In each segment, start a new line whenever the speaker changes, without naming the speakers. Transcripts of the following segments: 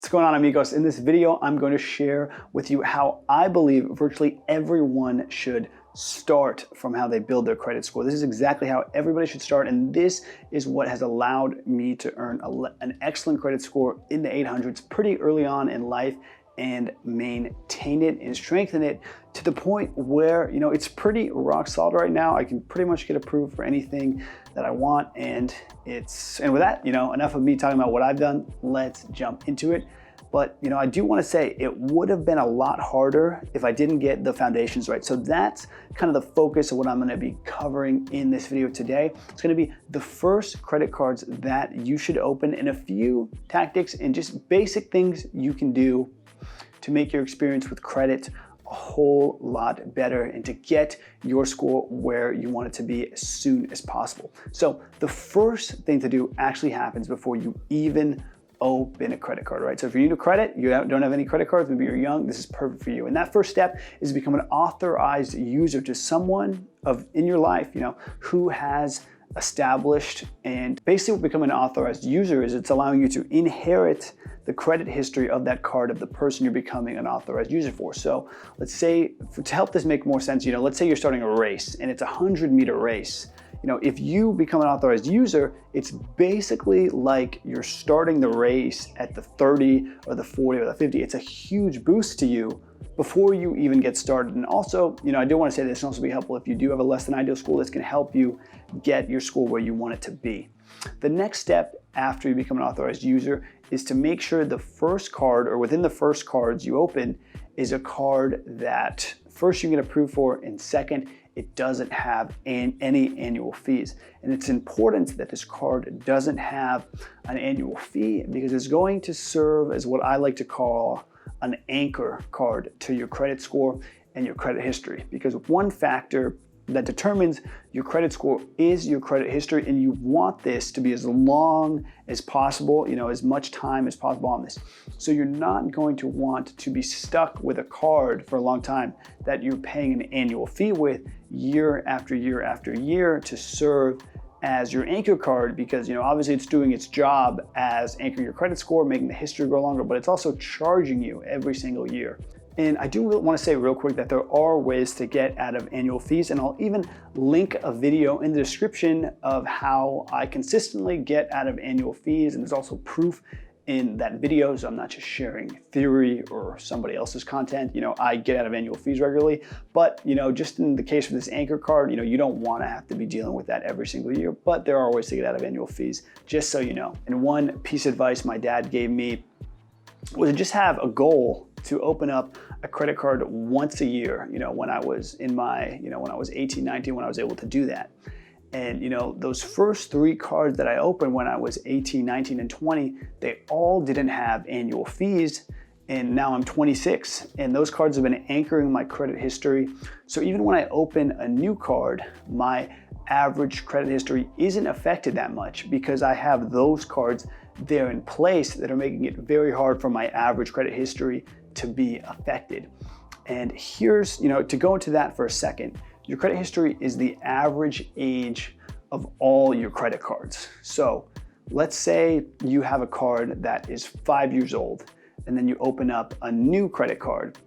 What's going on, amigos? In this video, I'm going to share with you how I believe virtually everyone should start from how they build their credit score. This is exactly how everybody should start, and this is what has allowed me to earn an excellent credit score in the 800s pretty early on in life and maintain it and strengthen it to the point where, it's pretty rock solid right now. I can pretty much get approved for anything that I want, and with that, enough of me talking about what I've done. Let's jump into it. But, I do want to say it would have been a lot harder if I didn't get the foundations right. So that's kind of the focus of what I'm going to be covering in this video today. It's going to be the first credit cards that you should open and a few tactics and just basic things you can do to make your experience with credit a whole lot better and to get your score where you want it to be as soon as possible. So the first thing to do actually happens before you even open a credit card, right? So if you're new to credit, you don't have any credit cards, maybe you're young, this is perfect for you. And that first step is to become an authorized user to someone in your life, who has established, and basically what becoming an authorized user is, it's allowing you to inherit the credit history of that card of the person you're becoming an authorized user for. So let's say, to help this make more sense, let's say you're starting a race and it's a 100-meter race. If you become an authorized user, it's basically like you're starting the race at the 30 or the 40 or the 50. It's a huge boost to you before you even get started. And also, I do want to say this can also be helpful if you do have a less than ideal score. This can help you get your score where you want it to be. The next step after you become an authorized user is to make sure the first card, or within the first cards you open, is a card that first you get approved for, and second, it doesn't have any annual fees. And it's important that this card doesn't have an annual fee because it's going to serve as what I like to call an anchor card to your credit score and your credit history. Because one factor that determines your credit score is your credit history, and you want this to be as long as possible, as much time as possible on this. So you're not going to want to be stuck with a card for a long time that you're paying an annual fee with year after year after year to serve as your anchor card, because obviously it's doing its job as anchoring your credit score, making the history go longer, but it's also charging you every single year. And I do want to say real quick that there are ways to get out of annual fees, and I'll even link a video in the description of how I consistently get out of annual fees, and there's also proof in that video, so I'm not just sharing theory or somebody else's content. I get out of annual fees regularly, but just in the case of this anchor card, you don't want to have to be dealing with that every single year, but there are ways to get out of annual fees, just so you know. And one piece of advice my dad gave me was to just have a goal to open up a credit card once a year, when I was in my, when I was 18, 19, when I was able to do that. And those first 3 cards that I opened when I was 18, 19, and 20, they all didn't have annual fees. And now I'm 26, and those cards have been anchoring my credit history. So even when I open a new card, my average credit history isn't affected that much because I have those cards there in place that are making it very hard for my average credit history to be affected. And here's, to go into that for a second, your credit history is the average age of all your credit cards. So let's say you have a card that is 5 years old, and then you open up a new credit card.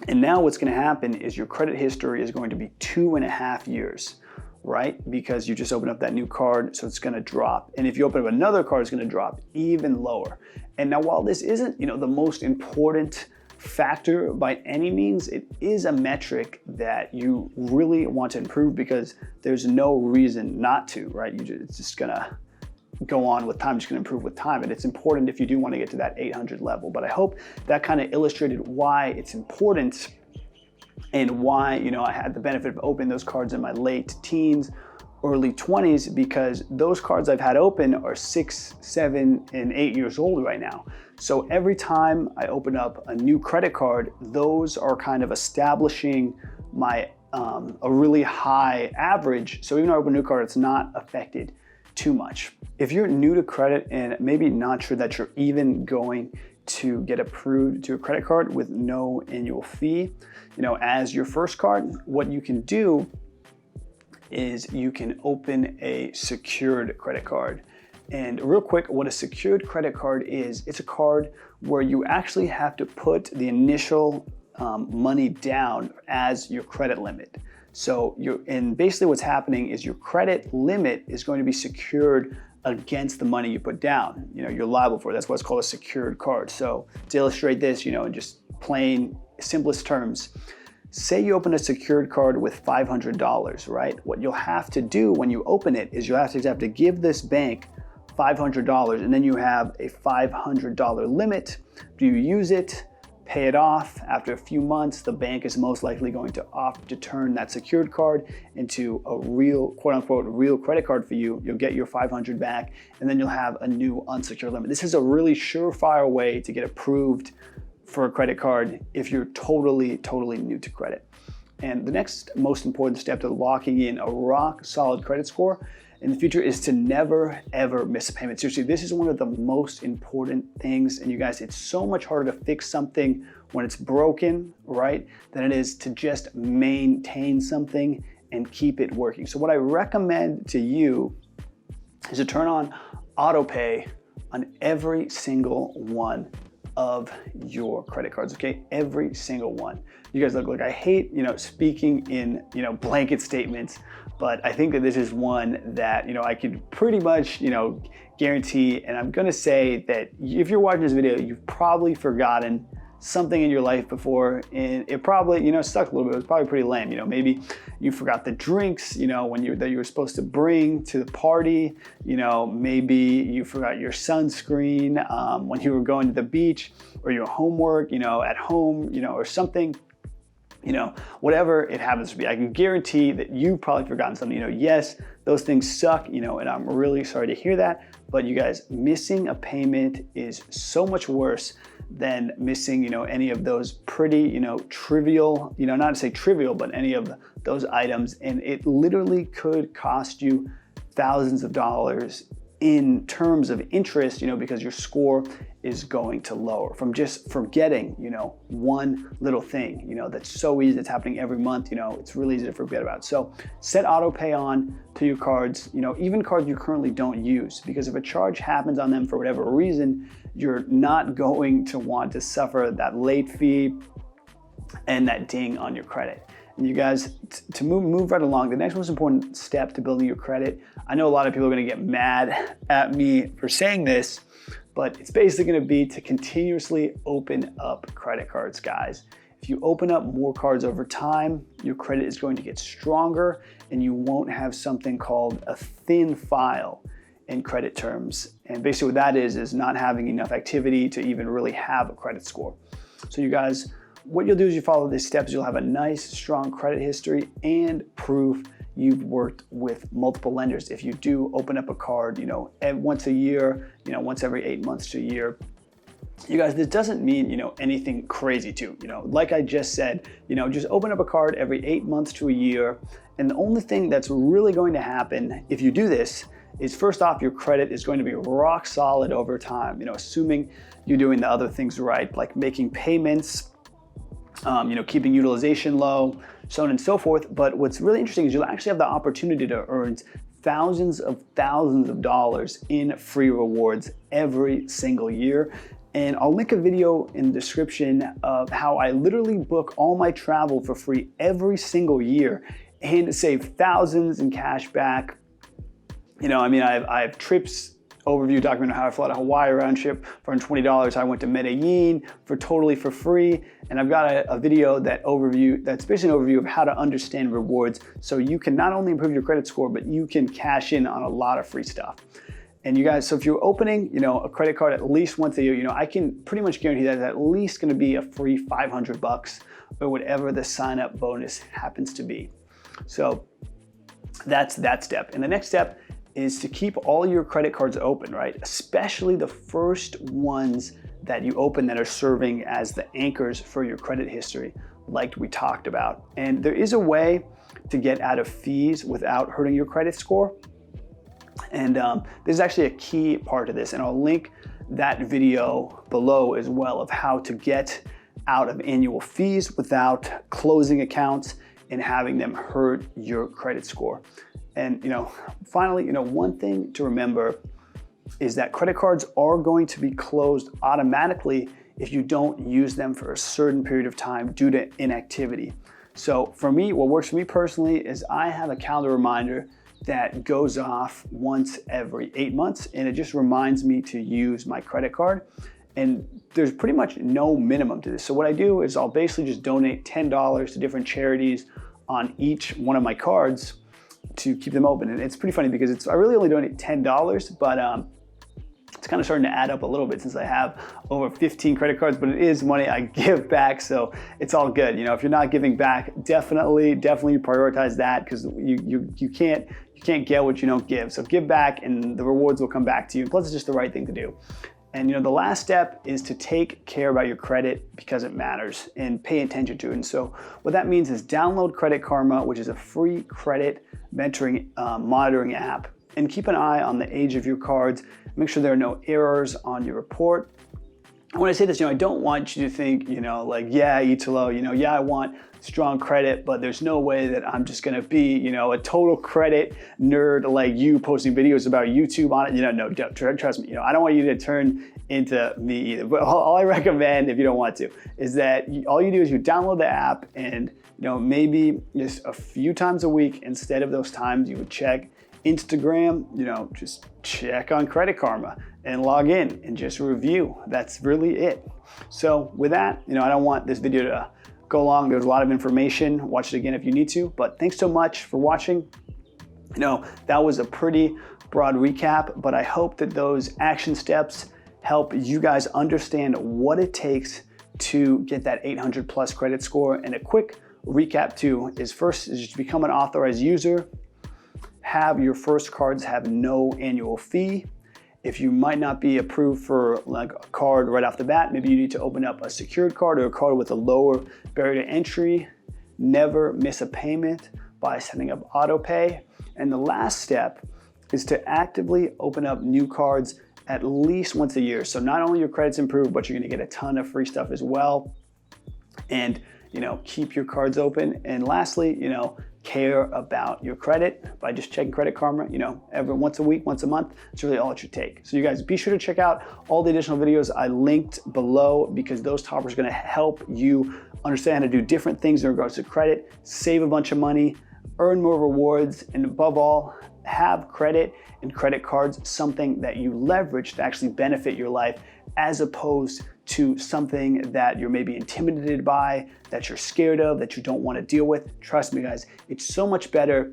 And now what's going to happen is your credit history is going to be 2.5 years, right? Because you just opened up that new card, so it's going to drop. And if you open up another card, it's going to drop even lower. And now while this isn't, the most important factor by any means, it is a metric that you really want to improve because there's no reason not to, right? It's just going to go on with time, just going to improve with time. And it's important if you do want to get to that 800 level. But I hope that kind of illustrated why it's important and why, I had the benefit of opening those cards in my late teens, early 20s, because those cards I've had open are 6, 7, and 8 years old right now. So every time I open up a new credit card, those are kind of establishing my a really high average. So even though I open a new card, it's not affected too much. If you're new to credit and maybe not sure that you're even going to get approved to a credit card with no annual fee, as your first card, what you can do is you can open a secured credit card. And real quick, what a secured credit card is, it's a card where you actually have to put the initial money down as your credit limit. So and basically what's happening is your credit limit is going to be secured against the money you put down. You're liable for it. That's what's called a secured card. So to illustrate this, in just plain, simplest terms, say you open a secured card with $500, right? What you'll have to do when you open it is you'll have to give this bank $500, and then you have a $500 limit. Do you use it? Pay it off. After a few months, the bank is most likely going to opt to turn that secured card into a real, quote unquote, real credit card for you. You'll get your $500 back, and then you'll have a new unsecured limit. This is a really surefire way to get approved for a credit card if you're totally new to credit. And the next most important step to locking in a rock solid credit score in the future is to never ever miss a payment. Seriously, this is one of the most important things. And you guys, it's so much harder to fix something when it's broken, right, than it is to just maintain something and keep it working. So what I recommend to you is to turn on autopay on every single one of your credit cards, okay? Every single one. You guys look like I hate, speaking in, blanket statements, but I think that this is one that, I could pretty much, guarantee, and I'm gonna say that if you're watching this video, you've probably forgotten something in your life before, and it probably, stuck a little bit. It was probably pretty lame. Maybe you forgot the drinks, that you were supposed to bring to the party. Maybe you forgot your sunscreen when you were going to the beach, or your homework, at home, or something. Whatever it happens to be, I can guarantee that you've probably forgotten something. Yes, those things suck, and I'm really sorry to hear that. But you guys, missing a payment is so much worse than missing, any of those pretty, trivial, not to say trivial, but any of those items. And it literally could cost you thousands of dollars in terms of interest, because your score is going to lower from just forgetting, one little thing, that's so easy. It's happening every month. It's really easy to forget about. So set autopay on to your cards, even cards you currently don't use, because if a charge happens on them for whatever reason, you're not going to want to suffer that late fee and that ding on your credit. And you guys, to move right along, the next most important step to building your credit, I know a lot of people are gonna get mad at me for saying this, but it's basically gonna be to continuously open up credit cards, guys. If you open up more cards over time, your credit is going to get stronger, and you won't have something called a thin file in credit terms. And basically what that is not having enough activity to even really have a credit score. So you guys, what you'll do is you follow these steps, you'll have a nice, strong credit history and proof you've worked with multiple lenders. If you do open up a card, once a year, once every 8 months to a year, you guys, this doesn't mean, anything crazy too. Like I just said, just open up a card every 8 months to a year. And the only thing that's really going to happen if you do this is, first off, your credit is going to be rock solid over time, assuming you're doing the other things right, like making payments, keeping utilization low, so on and so forth. But what's really interesting is you'll actually have the opportunity to earn thousands of dollars in free rewards every single year. And I'll link a video in the description of how I literally book all my travel for free every single year and save thousands in cash back. I have trips overview document on how I flew to Hawaii round trip for $20. I went to Medellin totally for free. And I've got a video that's basically an overview of how to understand rewards. So you can not only improve your credit score, but you can cash in on a lot of free stuff. And you guys, so if you're opening, a credit card at least once a year, I can pretty much guarantee that it's at least gonna be a free $500 or whatever the sign up bonus happens to be. So that's that step. And the next step is to keep all your credit cards open, right? Especially the first ones that you open that are serving as the anchors for your credit history, like we talked about. And there is a way to get out of fees without hurting your credit score. And this is actually a key part of this. And I'll link that video below as well of how to get out of annual fees without closing accounts and having them hurt your credit score. And finally, one thing to remember is that credit cards are going to be closed automatically if you don't use them for a certain period of time due to inactivity. So for me, what works for me personally is I have a calendar reminder that goes off once every 8 months, and it just reminds me to use my credit card. And there's pretty much no minimum to this. So what I do is I'll basically just donate $10 to different charities on each one of my cards to keep them open. And it's pretty funny because I really only donate $10, but it's kind of starting to add up a little bit since I have over 15 credit cards, but it is money I give back, so it's all good. If you're not giving back, definitely prioritize that, because you can't get what you don't give. So give back and the rewards will come back to you. Plus, it's just the right thing to do. And the last step is to take care about your credit because it matters, and pay attention to it. And so what that means is download Credit Karma, which is a free credit mentoring monitoring app, and keep an eye on the age of your cards. Make sure there are no errors on your report. And when I say this, I don't want you to think, like, yeah, Italo, yeah, I want strong credit, but there's no way that I'm just gonna be, a total credit nerd like you posting videos about YouTube on it. No, trust me, I don't want you to turn into me either. But all I recommend, if you don't want to, is that all you do is you download the app, and maybe just a few times a week, instead of those times you would check Instagram, just check on Credit Karma and log in and just review. That's really it. So with that, I don't want this video to go long. There's a lot of information. Watch it again if you need to, but thanks so much for watching. That was a pretty broad recap, but I hope that those action steps help you guys understand what it takes to get that 800 plus credit score. And a quick recap too is, first is just become an authorized user. Have your first cards have no annual fee. If you might not be approved for like a card right off the bat, maybe you need to open up a secured card or a card with a lower barrier to entry. Never miss a payment by setting up autopay. And the last step is to actively open up new cards at least once a year. So not only your credit's improved, but you're gonna get a ton of free stuff as well. And keep your cards open. And lastly, care about your credit by just checking Credit Karma, every once a week, once a month. It's really all it should take. So you guys be sure to check out all the additional videos I linked below, because those topics are gonna help you understand how to do different things in regards to credit, save a bunch of money, earn more rewards, and above all, have credit and credit cards something that you leverage to actually benefit your life, as opposed to something that you're maybe intimidated by, that you're scared of, that you don't want to deal with. Trust me, guys, it's so much better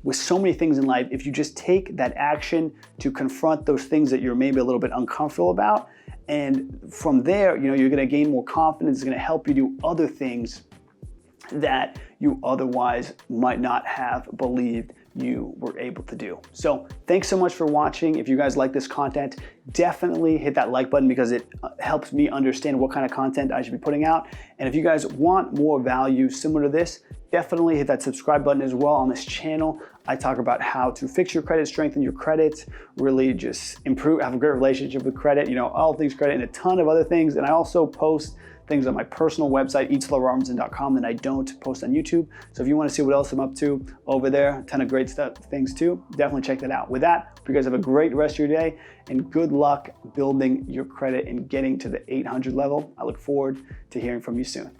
with so many things in life if you just take that action to confront those things that you're maybe a little bit uncomfortable about. And from there, you're going to gain more confidence. It's going to help you do other things that you otherwise might not have believed you were able to do. So thanks so much for watching. If you guys like this content, definitely hit that like button, because it helps me understand what kind of content I should be putting out. And if you guys want more value similar to this, definitely hit that subscribe button as well. On this channel, I talk about how to fix your credit, strengthen your credit, really just improve, have a great relationship with credit, all things credit, and a ton of other things. And I also post things on my personal website, italorobinson.com, that I don't post on YouTube. So if you want to see what else I'm up to over there, a ton of great things too, definitely check that out. With that, hope you guys have a great rest of your day, and good luck building your credit and getting to the 800 level. I look forward to hearing from you soon.